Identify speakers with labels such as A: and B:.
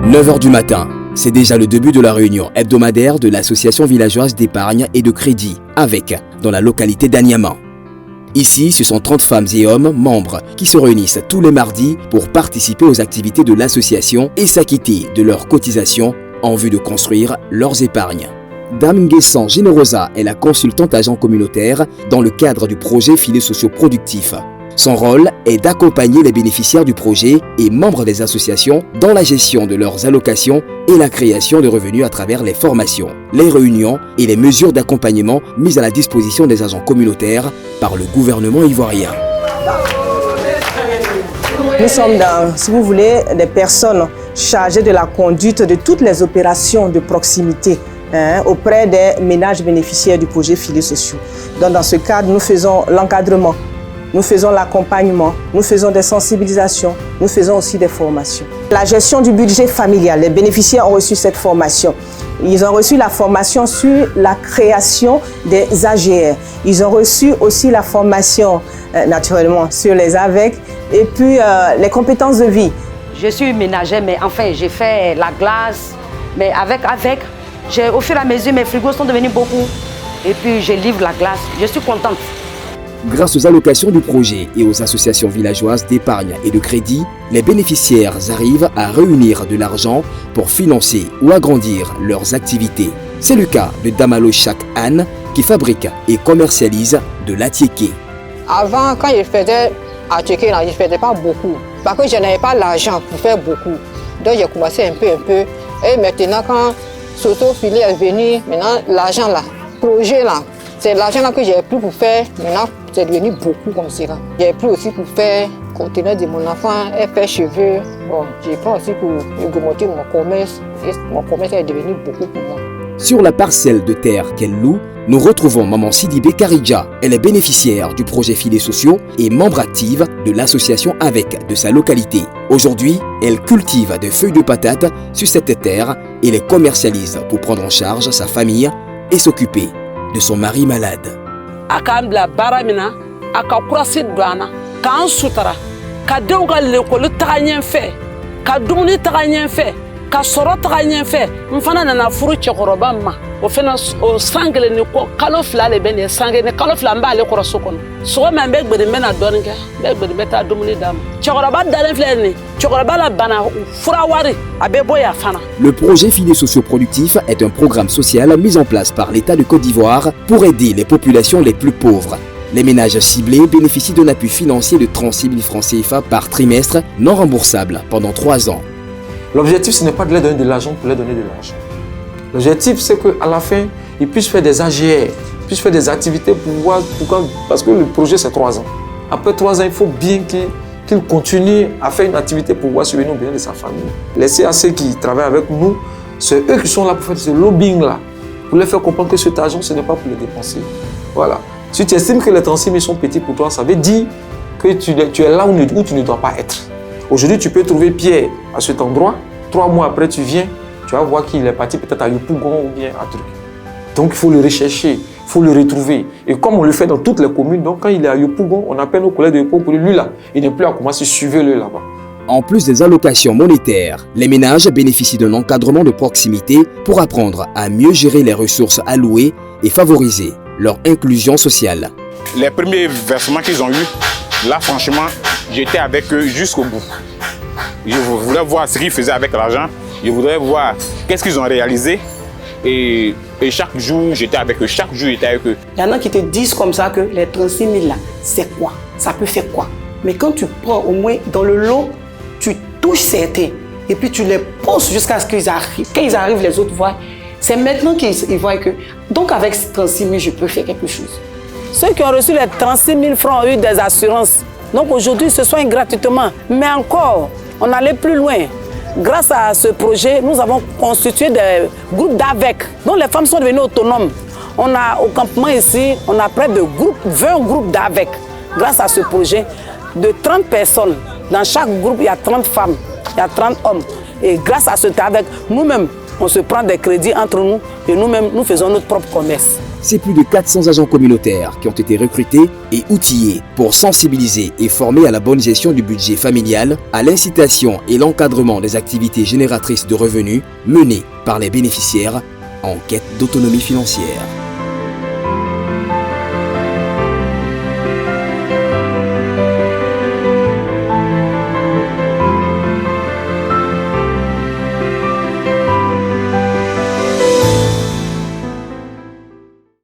A: 9 h du matin, c'est déjà le début de la réunion hebdomadaire de l'association villageoise d'épargne et de crédit, avec, dans la localité d'Anyama. Ici, ce sont 30 femmes et hommes membres qui se réunissent tous les mardis pour participer aux activités de l'association et s'acquitter de leurs cotisations en vue de construire leurs épargnes. Dame Nguessan Generosa est la consultante agent communautaire dans le cadre du projet Filets socio-productifs. Son rôle est d'accompagner les bénéficiaires du projet et membres des associations dans la gestion de leurs allocations et la création de revenus à travers les formations, les réunions et les mesures d'accompagnement mises à la disposition des agents communautaires par le gouvernement ivoirien.
B: Nous sommes si vous voulez, des personnes chargées de la conduite de toutes les opérations de proximité auprès des ménages bénéficiaires du projet Filets sociaux. Donc, dans ce cadre, nous faisons l'encadrement. Nous faisons l'accompagnement, nous faisons des sensibilisations, nous faisons aussi des formations. La gestion du budget familial, les bénéficiaires ont reçu cette formation. Ils ont reçu la formation sur la création des AGR. Ils ont reçu aussi la formation, naturellement, sur les AVEC et puis les compétences de vie.
C: Je suis ménagère, mais enfin, j'ai fait la glace. Mais avec, au fur et à mesure, mes frigos sont devenus beaucoup. Et puis, je livre la glace. Je suis contente.
A: Grâce aux allocations du projet et aux associations villageoises d'épargne et de crédit, les bénéficiaires arrivent à réunir de l'argent pour financer ou agrandir leurs activités. C'est le cas de Damalo Chak Anne qui fabrique et commercialise de l'atiéké.
D: Avant, quand je faisais l'atiéké, je ne faisais pas beaucoup parce que je n'avais pas l'argent pour faire beaucoup. Donc j'ai commencé un peu. Et maintenant, quand Soto Filet est venu, maintenant l'argent là, projet là, c'est l'argent là que j'ai pris pour faire. Maintenant, c'est devenu beaucoup comme ça. J'ai pris aussi pour faire conteneur de mon enfant, et faire cheveux. Bon, j'ai pris aussi pour augmenter mon commerce. Et mon commerce est devenu beaucoup pour moi.
A: Sur la parcelle de terre qu'elle loue, nous retrouvons Maman Sidibé Karidja. Elle est bénéficiaire du projet Filets sociaux et membre active de l'association AVEC de sa localité. Aujourd'hui, elle cultive des feuilles de patates sur cette terre et les commercialise pour prendre en charge sa famille et s'occuper de son mari malade.
E: Akambla baramina, akakurasi douana, kan sutara, ka denw ka l'école taga fait, ka dumuni taga fait, ka sɔrɔ taga fait, n fana nana furu cɛkɔrɔba ma, o fana o san kelen ni kɔ kalo fila de bɛ nin san kelen kalo fila n b'ale kɔrɔ so kɔnɔ. Sɔgɔma n bɛ gbedi n bɛ na dɔɔni kɛ, n bɛ gbedi n bɛ taa dumuni d'a ma. Cɛkɔrɔba dalen filɛ nin, cɛkɔrɔba la bana fura wari a bɛ bɔ yan fana.
A: Le projet Filets socio-productifs est un programme social mis en place par l'État de Côte d'Ivoire pour aider les populations les plus pauvres. Les ménages ciblés bénéficient d'un appui financier de 36 000 francs CFA par trimestre non remboursable pendant 3 ans.
F: L'objectif, ce n'est pas de leur donner de l'argent pour leur donner de l'argent. L'objectif, c'est qu'à la fin, ils puissent faire des AGR, puissent faire des activités pour voir, parce que le projet, c'est 3 ans. Après 3 ans, il faut bien qu'ils continuent à faire une activité pour voir subvenir au bien de sa famille. Les CAC qui travaillent avec nous, c'est eux qui sont là pour faire ce lobbying-là, pour leur faire comprendre que cet argent, ce n'est pas pour le dépenser. Voilà. Si tu estimes que les 36 000 sont petits pour toi, ça veut dire que tu es là où tu ne dois pas être. Aujourd'hui, tu peux trouver Pierre à cet endroit. 3 mois après, tu viens, tu vas voir qu'il est parti peut-être à Yopougon ou bien à truc. Donc, il faut le rechercher, il faut le retrouver. Et comme on le fait dans toutes les communes, donc quand il est à Yopougon, on appelle nos collègues de Yopougon pour lui là. Il n'est plus à commencer, suivez-le là-bas.
A: En plus des allocations monétaires, les ménages bénéficient d'un encadrement de proximité pour apprendre à mieux gérer les ressources allouées et favoriser leur inclusion sociale.
G: Les premiers versements qu'ils ont eus, là franchement, j'étais avec eux jusqu'au bout. Je voulais voir ce qu'ils faisaient avec l'argent, je voudrais voir qu'est-ce qu'ils ont réalisé et chaque jour j'étais avec eux, chaque jour j'étais avec eux.
H: Il y en a qui te disent comme ça que les 36 000 là, c'est quoi? Ça peut faire quoi? Mais quand tu prends au moins dans le lot, tu touches certains et puis tu les pousses jusqu'à ce qu'ils arrivent. Quand ils arrivent, les autres voient. C'est maintenant qu'ils voient que, donc avec 36 000, je peux faire quelque chose.
E: Ceux qui ont reçu les 36 000 francs ont eu des assurances. Donc aujourd'hui, ce soin gratuitement. Mais encore, on allait plus loin. Grâce à ce projet, nous avons constitué des groupes d'AVEC, dont les femmes sont devenues autonomes. On a, au campement ici, on a près de 20 groupes d'AVEC. Grâce à ce projet, de 30 personnes. Dans chaque groupe, il y a 30 femmes, il y a 30 hommes. Et grâce à cet AVEC, nous-mêmes, on se prend des crédits entre nous et nous-mêmes, nous faisons notre propre commerce.
A: c'est plus de 400 agents communautaires qui ont été recrutés et outillés pour sensibiliser et former à la bonne gestion du budget familial, à l'incitation et l'encadrement des activités génératrices de revenus menées par les bénéficiaires en quête d'autonomie financière.